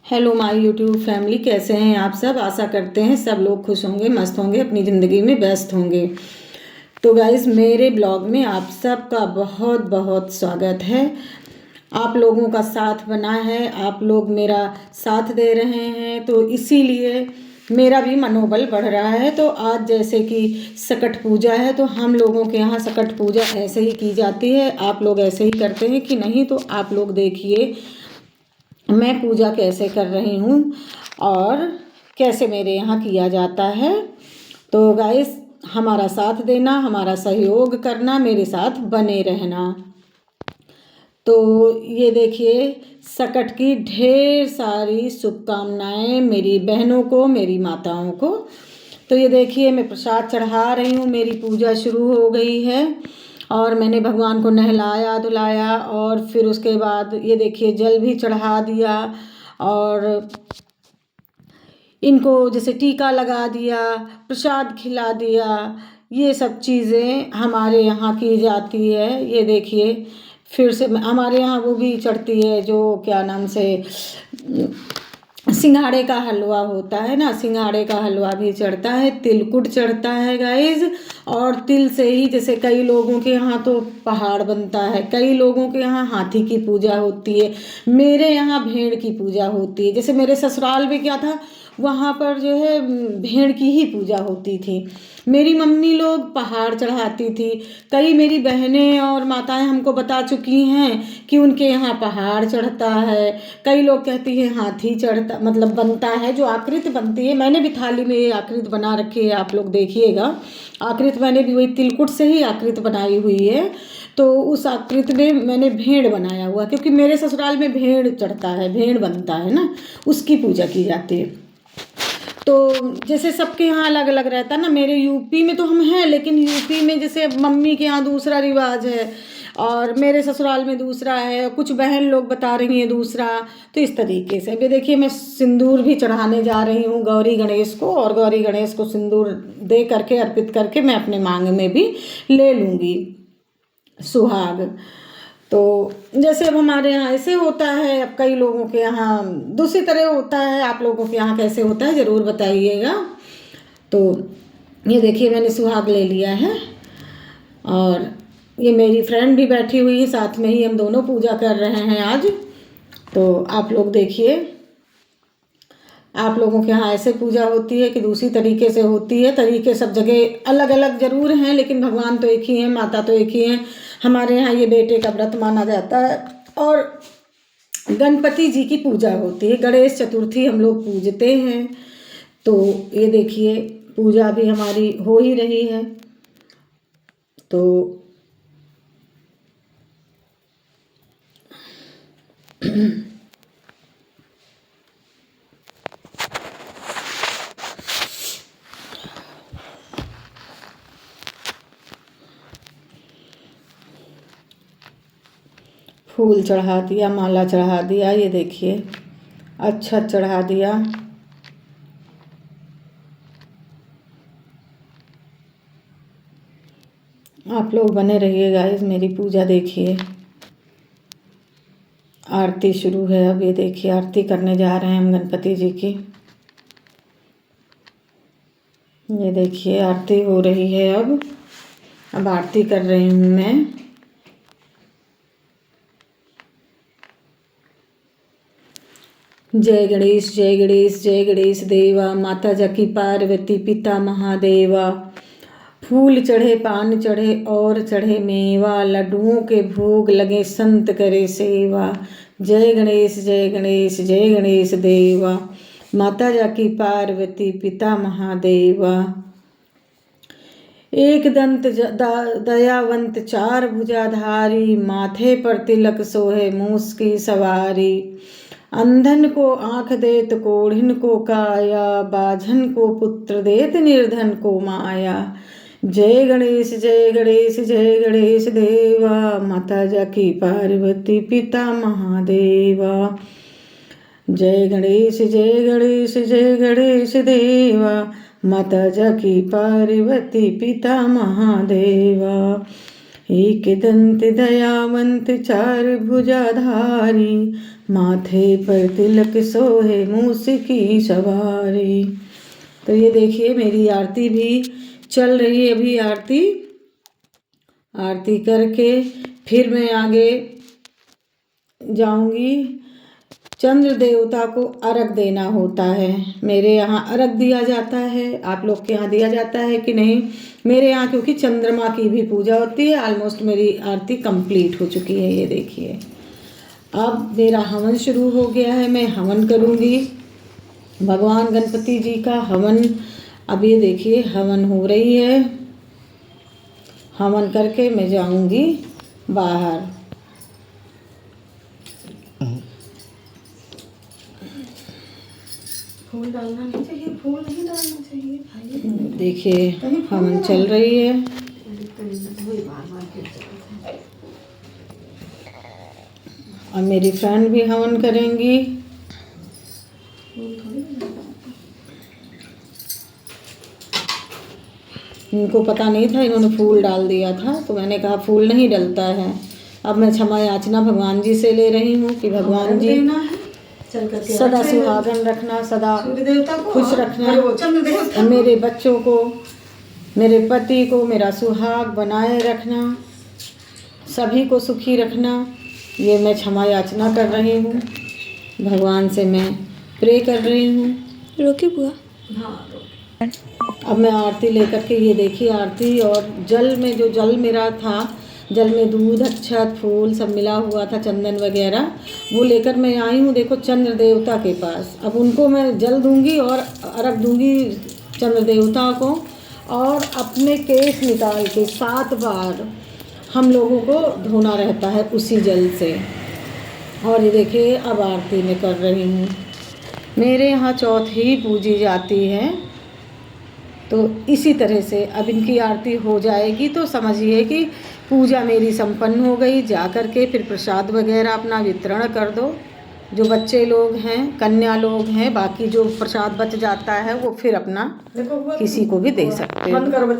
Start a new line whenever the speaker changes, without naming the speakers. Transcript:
Hello my YouTube family, कैसे हैं आप सब। आशा करते हैं सब लोग खुश होंगे, मस्त होंगे, अपनी ज़िंदगी में व्यस्त होंगे। तो गाइस, मेरे ब्लॉग में आप सबका बहुत बहुत स्वागत है। आप लोगों का साथ बना है, आप लोग मेरा साथ दे रहे हैं, तो इसीलिए मेरा भी मनोबल बढ़ रहा है। तो आज जैसे कि सकट पूजा है, तो हम लोगों के यहाँ सकट पूजा ऐसे ही की जाती है। आप लोग ऐसे ही करते हैं कि नहीं, तो आप लोग देखिए मैं पूजा कैसे कर रही हूँ और कैसे मेरे यहाँ किया जाता है। तो गाइस, हमारा साथ देना, हमारा सहयोग करना, मेरे साथ बने रहना। तो ये देखिए, सकट की ढेर सारी शुभकामनाएं मेरी बहनों को, मेरी माताओं को। तो ये देखिए, मैं प्रसाद चढ़ा रही हूँ, मेरी पूजा शुरू हो गई है और मैंने भगवान को नहलाया धुलाया और फिर उसके बाद ये देखिए जल भी चढ़ा दिया और इनको जैसे टीका लगा दिया, प्रसाद खिला दिया। ये सब चीज़ें हमारे यहाँ की जाती है। ये देखिए, फिर से हमारे यहाँ वो भी चढ़ती है, जो क्या नाम से सिंघाड़े का हलवा होता है ना, सिंघाड़े का हलवा भी चढ़ता है, तिलकुट चढ़ता है गाइज। और तिल से ही जैसे कई लोगों के यहाँ तो पहाड़ बनता है, कई लोगों के यहाँ हाथी की पूजा होती है, मेरे यहाँ भेड़ की पूजा होती है। जैसे मेरे ससुराल में क्या था, वहाँ पर जो है भेड़ की ही पूजा होती थी। मेरी मम्मी लोग पहाड़ चढ़ाती थी। कई मेरी बहनें और माताएं हमको बता चुकी हैं कि उनके यहाँ पहाड़ चढ़ता है। कई लोग कहती हैं हाथी चढ़ता मतलब बनता है, जो आकृति बनती है। मैंने भी थाली में ये आकृति बना रखी है, आप लोग देखिएगा। आकृति मैंने भी वही तिलकुट से ही आकृति बनाई हुई है। तो उस आकृति में मैंने भेड़ बनाया हुआ, क्योंकि मेरे ससुराल में भेड़ चढ़ता है, भेड़ बनता है ना, उसकी पूजा की जाती है। तो जैसे सबके यहाँ अलग अलग रहता है ना, मेरे यूपी में तो हम हैं, लेकिन यूपी में जैसे मम्मी के यहाँ दूसरा रिवाज है और मेरे ससुराल में दूसरा है, कुछ बहन लोग बता रही हैं दूसरा। तो इस तरीके से अभी देखिए, मैं सिंदूर भी चढ़ाने जा रही हूँ गौरी गणेश को, और गौरी गणेश को सिंदूर दे करके अर्पित करके मैं अपने मांग में भी ले लूँगी सुहाग। तो जैसे अब हमारे यहाँ ऐसे होता है, अब कई लोगों के यहाँ दूसरी तरह होता है। आप लोगों के यहाँ कैसे होता है ज़रूर बताइएगा। तो ये देखिए, मैंने सुहाग ले लिया है और ये मेरी फ्रेंड भी बैठी हुई है, साथ में ही हम दोनों पूजा कर रहे हैं आज। तो आप लोग देखिए, आप लोगों के यहाँ ऐसे पूजा होती है कि दूसरी तरीके से होती है। तरीके सब जगह अलग अलग ज़रूर हैं, लेकिन भगवान तो एक ही हैं, माता तो एक ही हैं। हमारे यहाँ ये बेटे का व्रत माना जाता है और गणपति जी की पूजा होती है। गणेश चतुर्थी हम लोग पूजते हैं। तो ये देखिए, पूजा भी हमारी हो ही रही है। तो फूल चढ़ा दिया, माला चढ़ा दिया, ये देखिए अक्षत चढ़ा दिया। आप लोग बने रहिए गाइस, मेरी पूजा देखिए। आरती शुरू है, अब ये देखिए आरती करने जा रहे हैं हम गणपति जी की। ये देखिए आरती हो रही है। अब आरती कर रही हूँ मैं। जय गणेश जय गणेश जय गणेश देवा, माता जाकी पार्वती पिता महादेवा। फूल चढ़े पान चढ़े और चढ़े मेवा, लड्डुओं के भोग लगे संत करे सेवा। जय गणेश जय गणेश जय गणेश देवा, माता जाकी पार्वती पिता महादेवा। एक दंत दयावंत चार भुजाधारी, माथे पर तिलक सोहे मूस की सवारी। अंधन को आँख देत कोढ़िन को काया, बाझन को पुत्र देत निर्धन को माया। जय गणेश जय गणेश जय गणेश देवा, माता जाकी पार्वती पिता महादेवा। जय गणेश जय गणेश जय गणेश देवा, माता जाकी पार्वती पिता महादेवा। एक दंत दयावंत चार भुजाधारी, माथे पर तिलक सोहे मूस की सवारी। तो ये देखिए मेरी आरती भी चल रही है। अभी आरती करके फिर मैं आगे जाऊंगी। चंद्र देवता को अर्घ देना होता है। मेरे यहाँ अर्घ दिया जाता है। आप लोग के यहाँ दिया जाता है कि नहीं? मेरे यहाँ क्योंकि चंद्रमा की भी पूजा होती है। ऑलमोस्ट मेरी आरती कंप्लीट हो चुकी है। ये देखिए अब मेरा हवन शुरू हो गया है। मैं हवन करूँगी भगवान गणपति जी का हवन। अब ये देखिए हवन हो रही है। हवन करके मैं जाऊँगी बाहर।
फूल डालना नहीं चाहिए, फूल नहीं डालना चाहिए भाई।
देखिए हवन चल रही है। और मेरी फ्रेंड भी हवन करेंगी। इनको पता नहीं था, इन्होंने फूल डाल दिया था तो मैंने कहा फूल नहीं डलता है। अब मैं क्षमा याचना भगवान जी से ले रही हूँ कि भगवान जी सदा सुहागन रखना, सदा खुश रखना, मेरे बच्चों को, मेरे पति को, मेरा सुहाग बनाए रखना, सभी को सुखी रखना। ये मैं क्षमा याचना कर रही हूँ। भगवान से मैं प्रे कर रही हूँ।
रोके बुआ।
हाँ अब मैं आरती लेकर के, ये देखिए आरती, और जल में जो जल मेरा था, जल में दूध, अक्षत, फूल सब मिला हुआ था, चंदन वगैरह, वो लेकर मैं आई हूँ देखो चंद्र देवता के पास। अब उनको मैं जल दूंगी और अर्घ दूंगी चंद्र देवता को। और अपने केस निकाल के 7 बार हम लोगों को धोना रहता है उसी जल से। और ये देखिए अब आरती में कर रही हूँ। मेरे यहाँ चौथी पूजी जाती है। तो इसी तरह से अब इनकी आरती हो जाएगी तो समझिए कि पूजा मेरी संपन्न हो गई। जा कर के फिर प्रसाद वगैरह अपना वितरण कर दो। जो बच्चे लोग हैं, कन्या लोग हैं, बाकी जो प्रसाद बच जाता है वो फिर अपना किसी को भी दे सकते हैं। धन्यवाद।